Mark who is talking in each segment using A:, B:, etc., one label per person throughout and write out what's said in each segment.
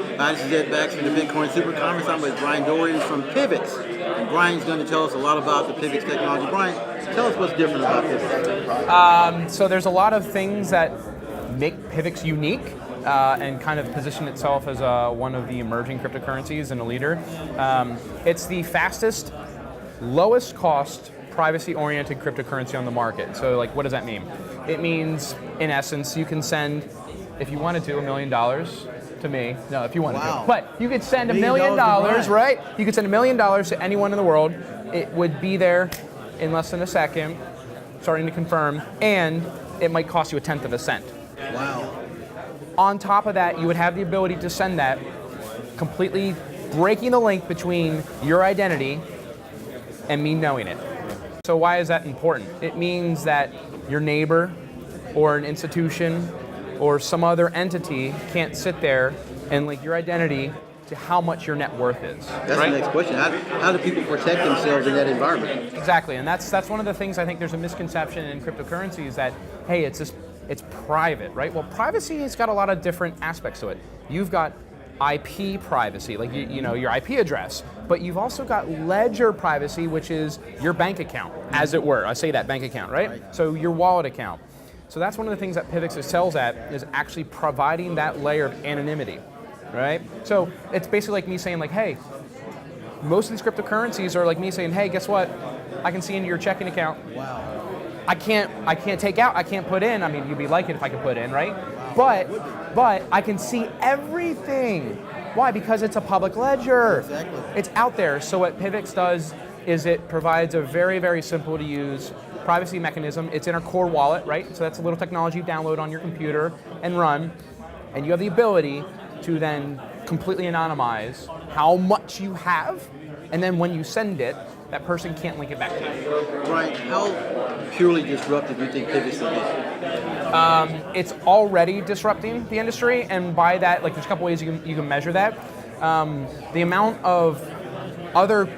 A: Hi, this is Ed Baxter from the Bitcoin Superconference. I'm with Brian Doreian from PIVX. And Brian's going to tell us a lot about the PIVX technology. Brian, tell us what's different about PIVX.
B: So there's a lot of things that make PIVX unique and kind of position itself as one of the emerging cryptocurrencies and a leader. It's the fastest, lowest cost, privacy-oriented cryptocurrency on the market. So like, what does that mean? It means, in essence, you can send, if you wanted to, $1 million to me. No, if you wanted to. But you could send $1 million, right? You could send $1 million to anyone in the world. It would be there in less than a second, starting to confirm, and it might cost you a tenth of a cent.
A: Wow.
B: On top of that, you would have the ability to send that, completely breaking the link between your identity and me knowing it. So why is that important? It means that your neighbor or an institution or some other entity can't sit there and link your identity to how much your net worth is.
A: That's right? The next question. How do people protect themselves in that environment?
B: Exactly, and that's one of the things I think there's a misconception in cryptocurrency is that, hey, it's private, right? Well, privacy has got a lot of different aspects to it. You've got IP privacy, like you know your IP address, but you've also got ledger privacy, which is your bank account, as it were. I say that bank account, right? So your wallet account. So that's one of the things that PIVX excels at, is actually providing that layer of anonymity, right? So it's basically like me saying like, hey, most of these cryptocurrencies are like me saying, hey, guess what? I can see into your checking account.
A: Wow.
B: I can't take out, I can't put in. I mean, you'd be like it if I could put in, right? But I can see everything. Why? Because it's a public ledger.
A: Exactly.
B: It's out there. So what PIVX does is it provides a very, very simple to use privacy mechanism. It's in our core wallet, right? So that's a little technology you download on your computer and run. And you have the ability to then completely anonymize how much you have. And then when you send it, that person can't link it back to you.
A: Brian, how purely disruptive do you think PIVX will be?
B: It's already disrupting the industry, and by that, like, there's a couple ways you can measure that. The amount of other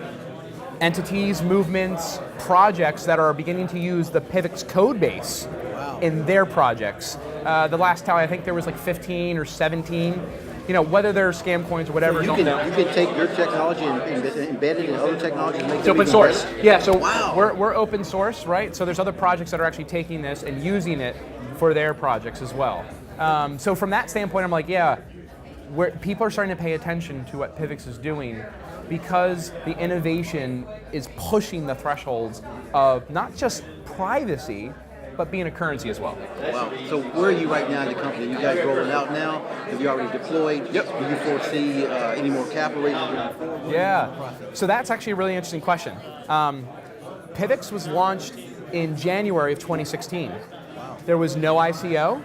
B: entities, movements, projects that are beginning to use the PIVX code base in their projects. The last tally, I think there was like 15 or 17. You know, whether they're scam coins or whatever.
A: So you can take your technology and embed it in other technologies and make
B: it's open source.
A: Better?
B: Yeah, so we're open source, right? So there's other projects that are actually taking this and using it for their projects as well. So from that standpoint, I'm like, yeah, people are starting to pay attention to what PIVX is doing because the innovation is pushing the thresholds of not just privacy, but being a currency as well.
A: Wow. So where are you right now in the company? You guys rolling out now? Have you already deployed?
B: Yep.
A: Do you foresee any more capital raises going forward?
B: Yeah. So that's actually a really interesting question. PIVX was launched in January of 2016. Wow. There was no ICO.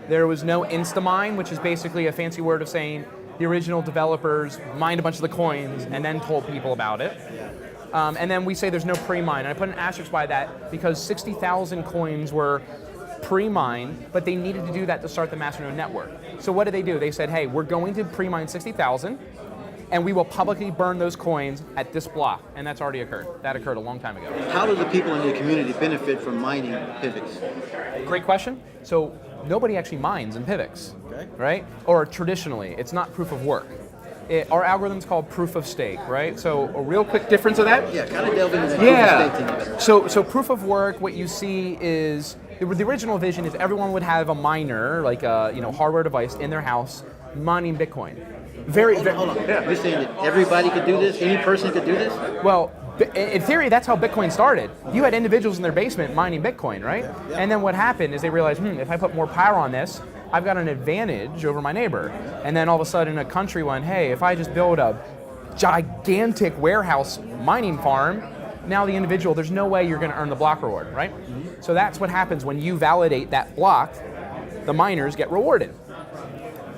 B: There was no Instamine, which is basically a fancy word of saying the original developers mined a bunch of the coins and then told people about it. And then we say there's no pre-mine. And I put an asterisk by that because 60,000 coins were pre-mined, but they needed to do that to start the Masternode network. So what did they do? They said, hey, we're going to pre-mine 60,000, and we will publicly burn those coins at this block. And that's already occurred. That occurred a long time ago.
A: How do the people in the community benefit from mining PIVX?
B: Great question. So nobody actually mines in PIVX, right? Or traditionally, it's not proof of work. Our algorithm is called proof of stake, right? So a real quick difference of that.
A: Yeah, kind of delve into that proof of stake thing.
B: So proof of work, what you see is, the original vision is everyone would have a miner, like a hardware device in their house, mining Bitcoin.
A: Hold on. Yeah. You're saying that everybody could do this? Any person could do this?
B: Well, in theory, that's how Bitcoin started. You had individuals in their basement mining Bitcoin, right? Yeah. And then what happened is they realized, if I put more power on this, I've got an advantage over my neighbor. And then all of a sudden a country went, hey, if I just build a gigantic warehouse mining farm, now the individual, there's no way you're going to earn the block reward, right? Mm-hmm. So that's what happens when you validate that block, the miners get rewarded.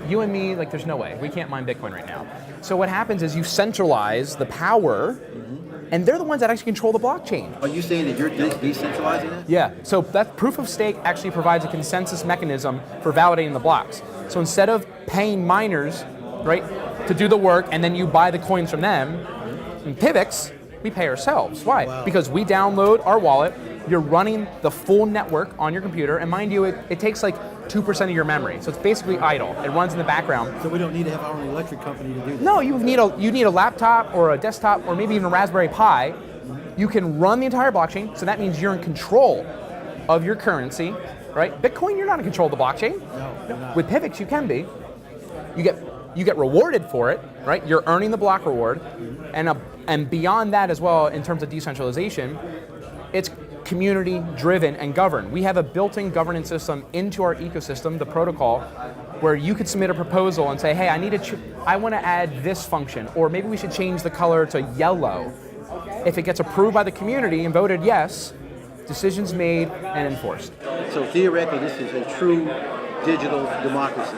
B: You and me, like, there's no way. We can't mine Bitcoin right now. So what happens is you centralize the power, and they're the ones that actually control the blockchain.
A: Are you saying that you're decentralizing it?
B: Yeah, so that proof of stake actually provides a consensus mechanism for validating the blocks. So instead of paying miners, right, to do the work and then you buy the coins from them, in PIVX, we pay ourselves. Why? Wow. Because we download our wallet, you're running the full network on your computer, and mind you, it takes like 2% of your memory. So it's basically idle. It runs in the background.
A: So we don't need to have our own electric company to do that.
B: No, you need a laptop or a desktop or maybe even a Raspberry Pi. You can run the entire blockchain, so that means you're in control of your currency, right? Bitcoin, you're not in control of the blockchain.
A: No, you're not.
B: With PIVX, you can be. You get rewarded for it, right? You're earning the block reward, and beyond that as well, in terms of decentralization, it's community driven and governed. We have a built-in governance system into our ecosystem, the protocol, where you could submit a proposal and say, hey, I want to add this function, or maybe we should change the color to yellow. If it gets approved by the community and voted yes, decisions made and enforced.
A: So theoretically, this is a true digital democracy,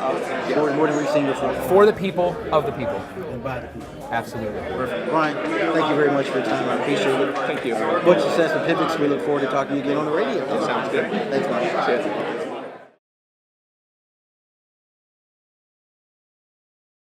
A: more than we've seen before.
B: For the people, of the people.
A: And by the people.
B: Absolutely.
A: Perfect. Brian, thank you very much for your time. I appreciate it.
C: Thank you.
A: Much success with PIVX. We look forward to talking to you again on the radio.
C: Sounds good.
A: Thanks, Brian.
C: See you.